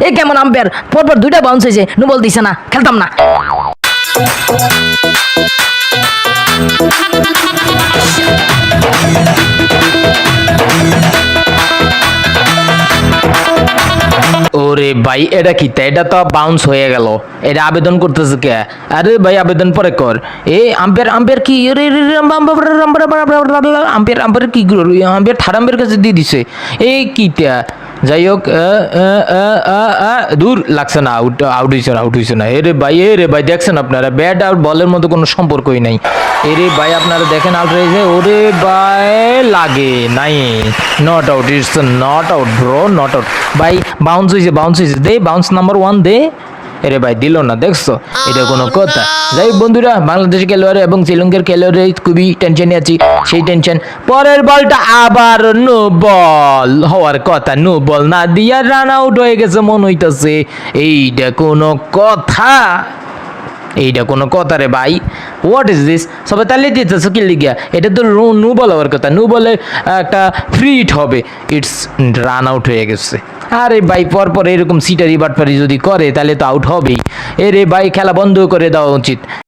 এ কেমন আম্পায়ার, পরপর দুইটা বাউন্স হয়েছে, নো বল দিছে না, খেলতাম না। ওরে ভাই এটা কি, এটা তো বাউন্স হয়ে গেল, এটা আবেদন করতেছে কে? আরে ভাই আবেদন পরে কর। এ আম্পায়ার আম্পায়ার কি আম্পায়ার আম্পায়ার কি আম্পায়ার থার্ড আম্পায়ার কাছে দিয়ে দিছে। এই কিটা যাই হোক, দূর লাগছে না, আউট আউট হয়েছে না, আউট হয়েছে না। এ রে ভাই দেখছেন আপনারা, ব্যাট আর বলের মধ্যে কোনো সম্পর্কই নাই। এরে ভাই আপনারা দেখেন আউট হয়েছে, ওরে ভাই লাগে নাই, not out, it's not out bro, not out. ভাই বাউন্স হয়েছে, বাউন্স হয়েছে, দে বাউন্স নাম্বার 1 দে। এরে ভাই দিল না, দেখছো এটা কোনো কথা? যাই হোক বন্ধুরা, বাংলাদেশের খেলোয়াড় এবং শ্রীলঙ্কার খেলোয়াড় খুবই টেনশনে আছি, সেই টেনশন। পরের বলটা আবার নো বল হওয়ার কথা, নো বল না দিয়া রান আউট হয়ে গেছে মনে হইতেছে। এইটা কোনো কথা? এইটা কোনো কথা রে ভাই? What is this? সবাই তাহলে দিতেছে কি লিগিয়া? এটা তো নো বল হওয়ার কথা, নো বলে একটা ফ্রি হিট হবে, ইটস রান আউট হয়ে গেছে। আরে ভাই পরপর এরকম সিটারি বাটপারি যদি করে তাহলে তো আউট হবেই। এরে ভাই খেলা বন্ধ করে দেওয়া উচিত।